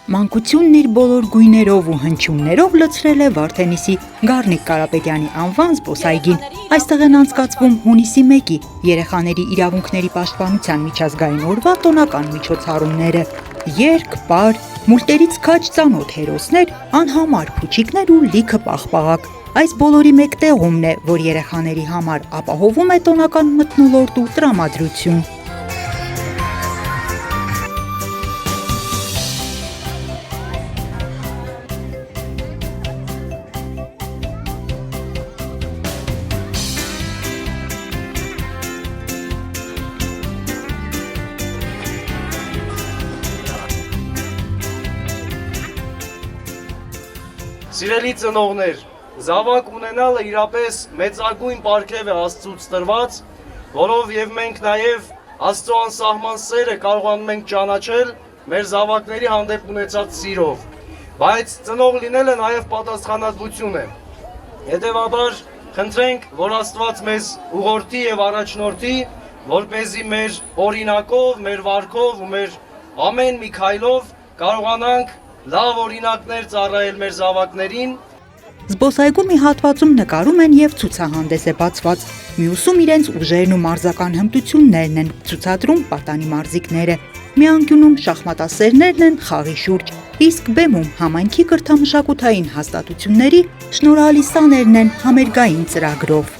Մանկությունն իր բոլոր գույներով ու հնչյուններով լցրել է Վարդենիսի Գառնիկ Կարապետյանի անվան զբոսայգին։ Այստեղ են անցկացվում հունիսի 1-ի երեխաների իրավունքների պաշտպանության միջազգային օրվա տոնական միջոցառումները։ Երգ, պար, մուլտերից քաջ ծանոթ հերոսներ, անհամար փուչիկներ ու լիքը պաղպաղակ։ Այս բոլորի մեկտեղումն է, որ երեխաների համար ապահովում է տոնական մթնոլորտ ու տրամադրություն։ Սիրելի ծնողներ, զավակ ունենալը իրապես մեծագույն պարգև է Աստծուց տրված, որով եւ մենք նաեւ Աստծո անսահման սերը կարողանում ենք ճանաչել մեր զավակների հանդեպ ունեցած սիրով, բայց ծնող լինելը նաեւ պատասխանատվություն է։ Հետևաբար խնդրենք, որ Աստված մեզ ուղղորդի եւ առաջնորդի, որպեսզի մեր օրինակով, մեր վարքով ու մեր ամեն մի քայլով կարողանանք լավ օրինակներ ծառայել մեր զավակներին։ Զբոսայգու մի հատվածում նկարում են եւ ցուցահանդես է բացված։ Մյուսում իրենց ուժերն ու մարզական հմտություններն են ցուցադրում պատանի մարզիկները։ Մի անկյունում շախմատասերներն են խաղի շուրջ, իսկ բեմում համայնքի կրթամշակութային հաստատությունների շնորհալի սաներն են համերգային ծրագրով։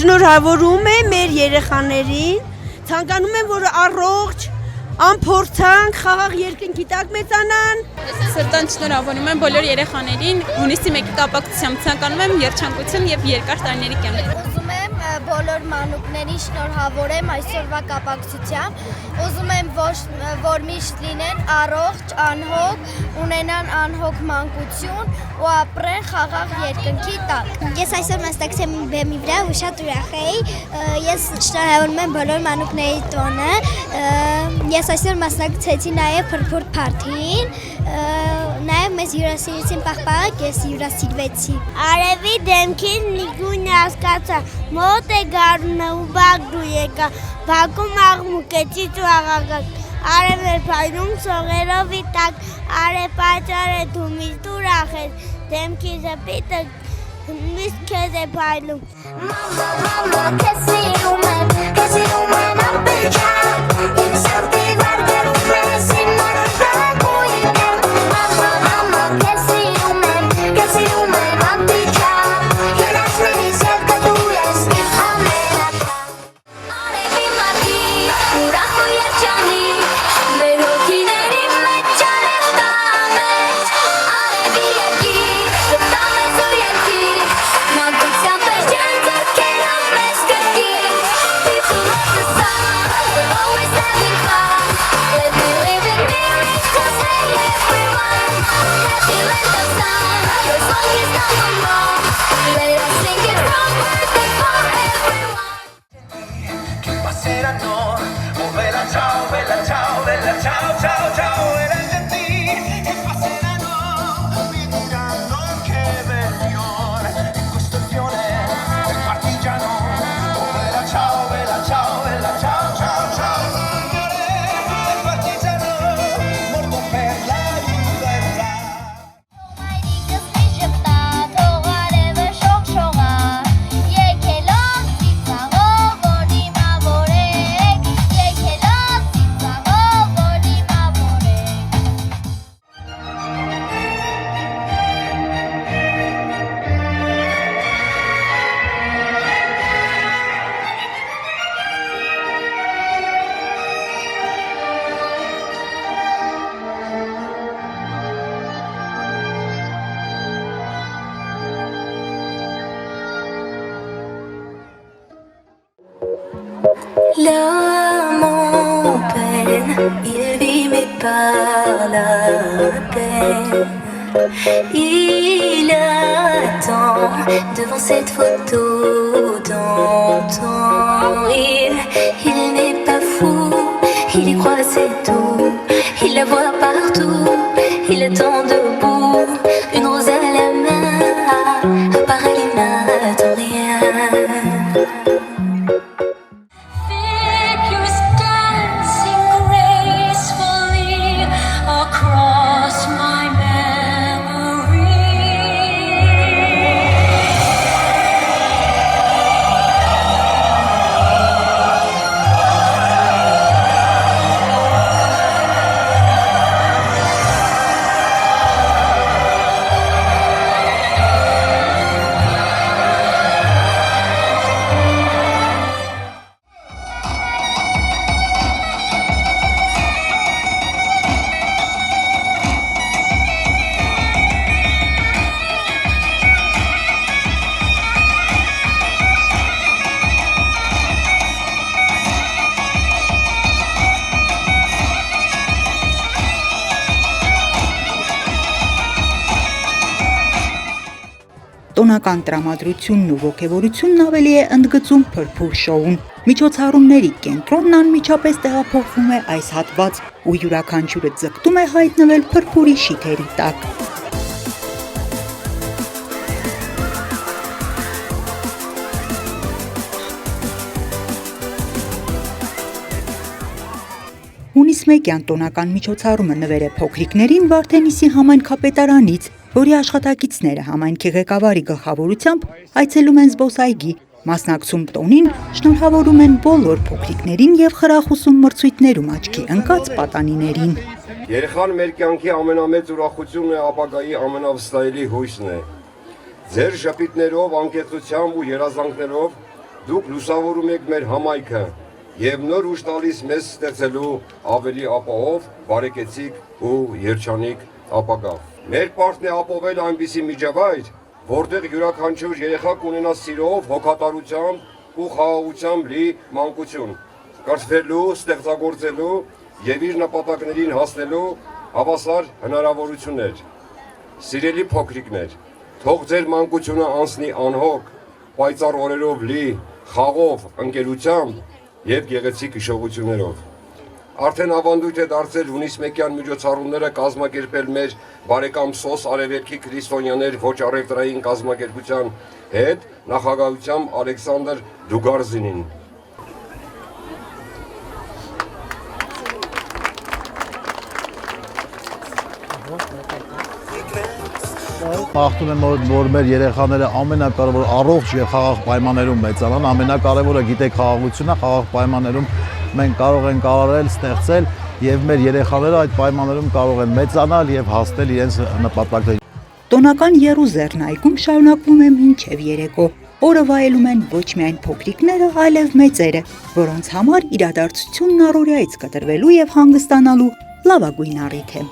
Շնորհավորում եմ մեր երեխաներին, ցանկանում եմ, որ առողջ, անփորձանք, խաղաղ երկնքի տակ մեծանան։ Սրտան շնորհավորում եմ բոլոր երեխաներին, հունիսի 1-ի կապակցությամբ ցանկանում եմ երջանկություն եւ երկար տարիների կյանք։ Ուզում եմ բոլոր մանուկներին շնորհավորեմ այսօրվա կապակցությամբ։ Ուզում եմ, որ միշտ լինեն առողջ, անհոգ, ունենան անհոգ մանկություն ու ապրեն խաղաղ երկնքի տակ։ Ես այսօր մասնակցեմ բեմի վրա ու շատ ուրախ էի։ Ես շնորհավորում եմ բոլոր մանուկների տոնը։ Ես այսօր մասնակցեցի նաև փրփուր փարթին։ Նաև մեզ հյուրասիրեցին պաղպաղակ, ես հյուրասիրվեցի։ Արևի դեմքին նիգուն հասկացա, մոտ է գարունը ու բագդու եկա, բակում աղմուկեցից ու արև էր փայլում սողերով տակ, արև պաճար է թումից ուրախ էր, դեմքի ժպիտը միշտ քեզ է փայլում։ Mama, que si human apechar, incentivar que crecimos Mama, que si human apechar, y las delicias que tú es amenazar. Arevi mati, uraho yachani, merokineri mechare tamet. Arevi yaki, tamet suyaki, magutsa pejanta que no me escaki. People of the sun, we're always having fun. Let me live in miracles, hey everyone. Happy land of sun, your song is number one. Let us sing it from birth and for everyone. Che passeranno, oh bella ciao, bella ciao, bella ciao, ciao, ciao, e le genti che passeranno, mi diranno che migliore, in questo fiore del partigiano, oh bella ciao, bella ciao, bella ciao, ciao, ciao, signore del partigiano, morto per la libertà. L'âme en peine, il vit mais pas la peine. Il attend devant cette photo d'antan. Il n'est pas fou, il y croit c'est tout. Il la voit partout, il attend debout. Une rose à la main, à part elle il n'attend rien. Figures dancing gracefully across my memory. Տոնական տրամադրությունն ու ոգևորությունն ավելի է ընդգծում փրփուր շոուն։ Միջոցառումների կենտրոնն անմիջապես տեղափոխվում է այս հատված ու յուրաքանչյուրը ձգտում է հայտնվել փրփուրի շիթերի տակ։ Հունիս 1-յան տոնական միջոցառումը նվեր է փոքրիկներին Վարդենիսի համայնքապետարանից, որի աշխատակիցները համայնքի ղեկավարի գլխավորությամբ այցելում են զբոսայգի, մասնակցում տոնին, շնորհավորում են բոլոր փոքրիկներին եւ խրախուսում մրցույթներում աչքի ընկած պատանիներին։ Երեխան մեր կյանքի ամենամեծ ուրախությունն է, ապագայի ամենավստահելի հույսն է։ Ձեր շփիտներով, անկեղծությամբ ու երազանքներով դուք լուսավորում եք մեր համայնքը եւ նոր ուժ տալիս մեզ ստեղծելու ավելի ապահով, բարեկեցիկ ու երջանիկ ապագա։ Մեր պարտքն է ապահովել այնպիսի միջավայր, որտեղ յուրաքանչյուր երեխա կունենա սիրով, հոգատարությամբ ու խաղաղությամբ լի մանկություն, կրթվելու, ստեղծագործելու եւ իր նպատակներին հասնելու հավասար հնարավորություններ։ Սիրելի փոքրիկներ, թող ձեր մանկությունը անցնի անհոգ, պայծառ օրերով լի, խաղով, ընկերությամբ եւ գեղեցիկ հիշողություններով։ Արդեն ավանդույթ է դարձել հունիս 1-յան միջոցառումները կազմակերպել մեր բարեկամ Սոս Արևելքի քրիստոնյաներ ոչ առևտրային կազմակերպության հետ նախագահությամբ Աղթում եմ, որ մեր երեխաները ամենակարևոր առողջ եւ խաղաղ պայմաններում մեծանան, ամենակարևորը գիտեք խաղաղությունն է, խաղաղ պայմաններում մենք կարող ենք արարել, ստեղծել եւ մեր երեխաները այդ պայմաններում կարող են մեծանալ եւ հասնել իրենց նպատակներին։ Տոնական Եռուզեռն այգում շարունակվում է մինչև երեկո։ Օրը վայելում են ոչ միայն փոքրիկները, այլև մեծերը, որոնց համար իրադարձությունն առօրյայից կտրվելու եւ հանգստանալու լավագույն առիթ է։